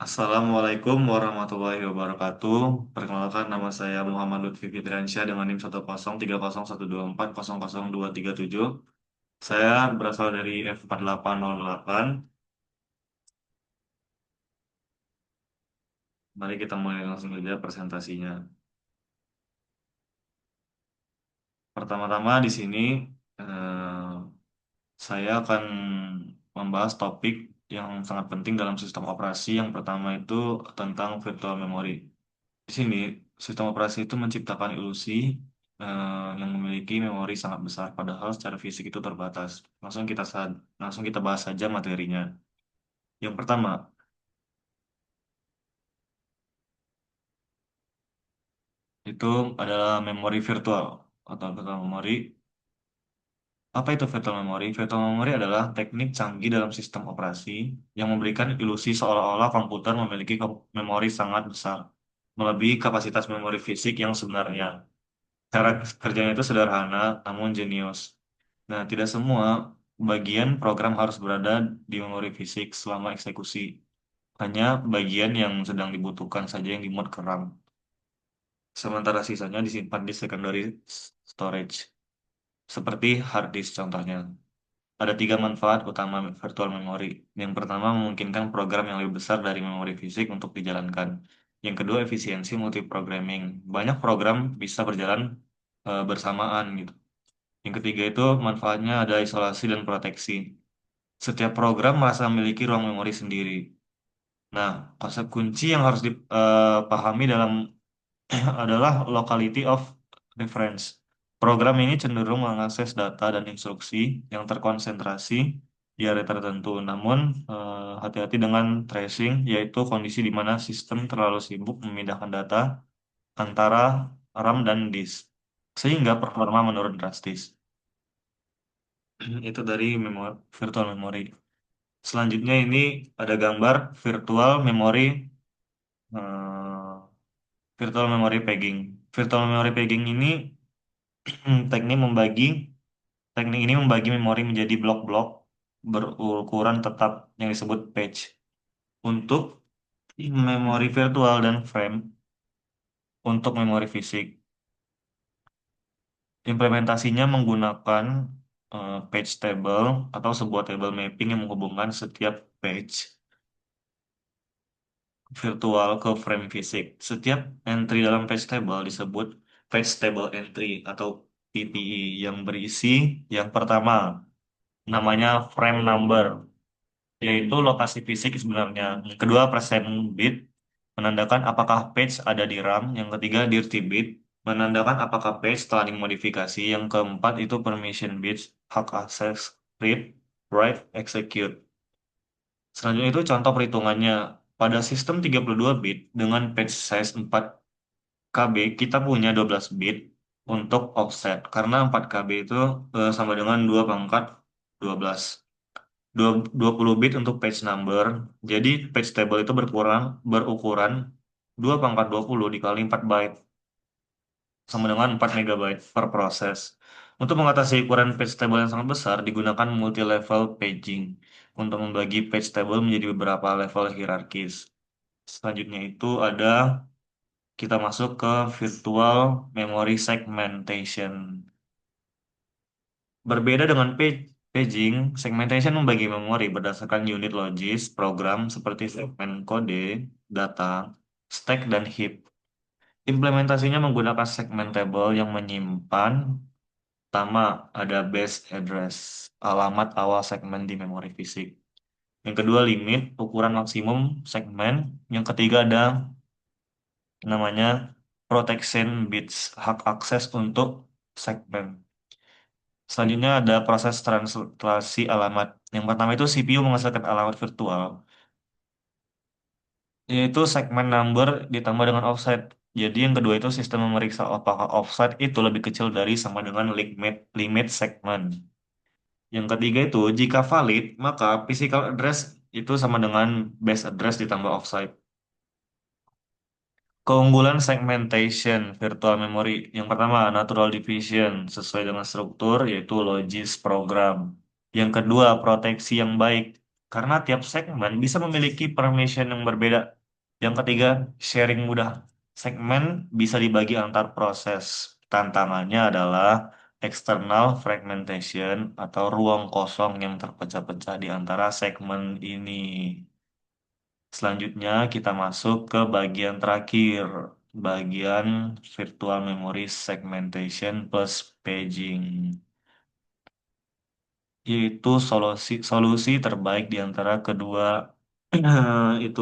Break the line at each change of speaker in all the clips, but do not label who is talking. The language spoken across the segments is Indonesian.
Assalamualaikum warahmatullahi wabarakatuh. Perkenalkan nama saya Muhammad Lutfi Fitriansyah dengan NIM 1030124000237. Saya berasal dari F4808. Mari kita mulai langsung saja presentasinya. Pertama-tama di sini eh, saya akan membahas topik yang sangat penting dalam sistem operasi. Yang pertama itu tentang virtual memory. Di sini, sistem operasi itu menciptakan ilusi yang memiliki memori sangat besar, padahal secara fisik itu terbatas. Langsung kita bahas saja materinya. Yang pertama, itu adalah memori virtual atau virtual memory. Apa itu virtual memory? Virtual memory adalah teknik canggih dalam sistem operasi yang memberikan ilusi seolah-olah komputer memiliki memori sangat besar, melebihi kapasitas memori fisik yang sebenarnya. Cara kerjanya itu sederhana, namun jenius. Nah, tidak semua bagian program harus berada di memori fisik selama eksekusi. Hanya bagian yang sedang dibutuhkan saja yang dimod ke RAM. Sementara sisanya disimpan di secondary storage, seperti hard disk contohnya. Ada tiga manfaat utama virtual memory. Yang pertama, memungkinkan program yang lebih besar dari memori fisik untuk dijalankan. Yang kedua, efisiensi multiprogramming. Banyak program bisa berjalan bersamaan gitu. Yang ketiga itu manfaatnya ada isolasi dan proteksi. Setiap program merasa memiliki ruang memori sendiri. Nah, konsep kunci yang harus dipahami dalam adalah locality of reference. Program ini cenderung mengakses data dan instruksi yang terkonsentrasi di area tertentu. Namun, hati-hati dengan tracing, yaitu kondisi di mana sistem terlalu sibuk memindahkan data antara RAM dan disk, sehingga performa menurun drastis. Itu dari virtual memory. Selanjutnya ini ada gambar virtual memory eh, virtual memory pegging. Virtual memory pegging ini teknik membagi teknik ini membagi memori menjadi blok-blok berukuran tetap yang disebut page. Untuk memori virtual dan frame untuk memori fisik. Implementasinya menggunakan page table atau sebuah table mapping yang menghubungkan setiap page virtual ke frame fisik. Setiap entry dalam page table disebut page table entry atau PTE yang berisi yang pertama namanya frame number, yaitu lokasi fisik sebenarnya. Yang kedua present bit menandakan apakah page ada di RAM. Yang ketiga dirty bit menandakan apakah page telah dimodifikasi. Yang keempat itu permission bits, hak akses, read, write, execute. Selanjutnya itu contoh perhitungannya. Pada sistem 32 bit dengan page size 4 KB, kita punya 12 bit untuk offset. Karena 4 KB itu sama dengan 2 pangkat 12. 20 bit untuk page number. Jadi page table itu berukuran 2 pangkat 20 dikali 4 byte. Sama dengan 4 megabyte per proses. Untuk mengatasi ukuran page table yang sangat besar, digunakan multi-level paging untuk membagi page table menjadi beberapa level hierarkis. Selanjutnya itu ada kita masuk ke virtual memory segmentation. Berbeda dengan paging, segmentation membagi memori berdasarkan unit logis program seperti segmen kode, data, stack, dan heap. Implementasinya menggunakan segment table yang menyimpan pertama ada base address, alamat awal segmen di memori fisik. Yang kedua limit, ukuran maksimum segmen. Yang ketiga ada namanya protection bits, hak akses untuk segmen. Selanjutnya ada proses translasi alamat. Yang pertama itu CPU menghasilkan alamat virtual, yaitu segmen number ditambah dengan offset. Jadi yang kedua itu sistem memeriksa apakah offset itu lebih kecil dari sama dengan limit segmen. Yang ketiga itu jika valid, maka physical address itu sama dengan base address ditambah offset. Keunggulan segmentation virtual memory. Yang pertama, natural division sesuai dengan struktur yaitu logis program. Yang kedua, proteksi yang baik. karena tiap segmen bisa memiliki permission yang berbeda. Yang ketiga, sharing mudah. Segmen bisa dibagi antar proses. Tantangannya adalah external fragmentation atau ruang kosong yang terpecah-pecah di antara segmen ini. Selanjutnya kita masuk ke bagian terakhir, bagian virtual memory segmentation plus paging, yaitu solusi solusi terbaik di antara kedua itu.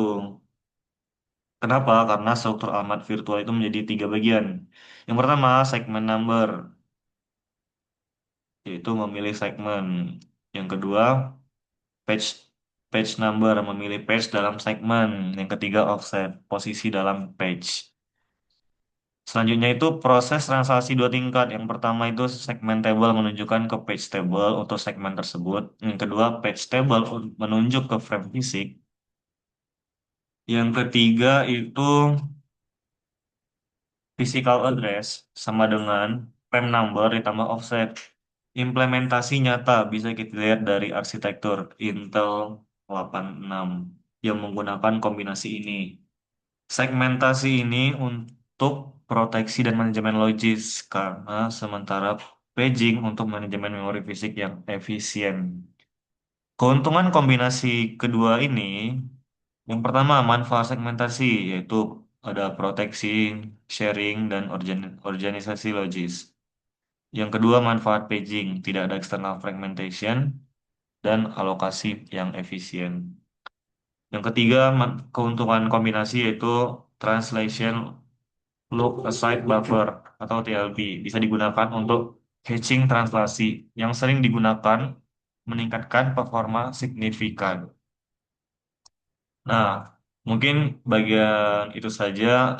Kenapa? Karena struktur alamat virtual itu menjadi tiga bagian. Yang pertama, segmen number, yaitu memilih segmen. Yang kedua, page page number, memilih page dalam segmen. Yang ketiga, offset, posisi dalam page. Selanjutnya itu proses translasi dua tingkat. Yang pertama itu segmen table menunjukkan ke page table untuk segmen tersebut. Yang kedua, page table menunjuk ke frame fisik. Yang ketiga itu physical address sama dengan frame number ditambah offset. Implementasi nyata bisa kita lihat dari arsitektur Intel 86 yang menggunakan kombinasi ini. Segmentasi ini untuk proteksi dan manajemen logis karena sementara paging untuk manajemen memori fisik yang efisien. Keuntungan kombinasi kedua ini, yang pertama manfaat segmentasi yaitu ada proteksi, sharing, dan organisasi logis. Yang kedua manfaat paging, tidak ada external fragmentation dan alokasi yang efisien. Yang ketiga keuntungan kombinasi yaitu translation look aside buffer atau TLB bisa digunakan untuk caching translasi yang sering digunakan meningkatkan performa signifikan. Nah, mungkin bagian itu saja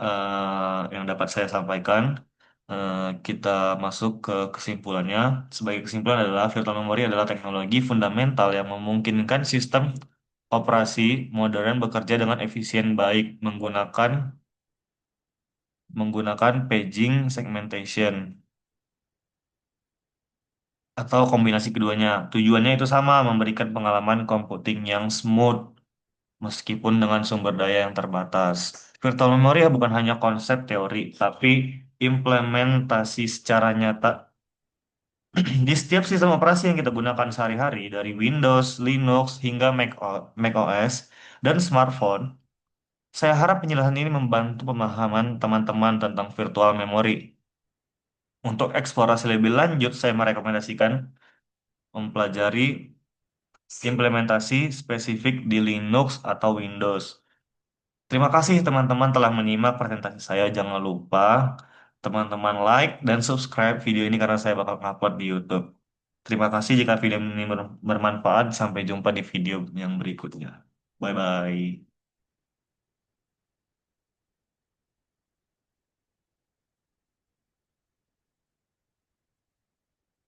yang dapat saya sampaikan. Eh, kita masuk ke kesimpulannya. Sebagai kesimpulan adalah virtual memory adalah teknologi fundamental yang memungkinkan sistem operasi modern bekerja dengan efisien baik menggunakan paging segmentation atau kombinasi keduanya. Tujuannya itu sama, memberikan pengalaman computing yang smooth meskipun dengan sumber daya yang terbatas. Virtual memory ya bukan hanya konsep teori, tapi implementasi secara nyata di setiap sistem operasi yang kita gunakan sehari-hari, dari Windows, Linux, hingga Mac OS, dan smartphone. Saya harap penjelasan ini membantu pemahaman teman-teman tentang virtual memory. Untuk eksplorasi lebih lanjut, saya merekomendasikan mempelajari implementasi spesifik di Linux atau Windows. Terima kasih teman-teman telah menyimak presentasi saya. Jangan lupa teman-teman like dan subscribe video ini karena saya bakal upload di YouTube. Terima kasih jika video ini bermanfaat. Sampai jumpa di video yang berikutnya. Bye-bye.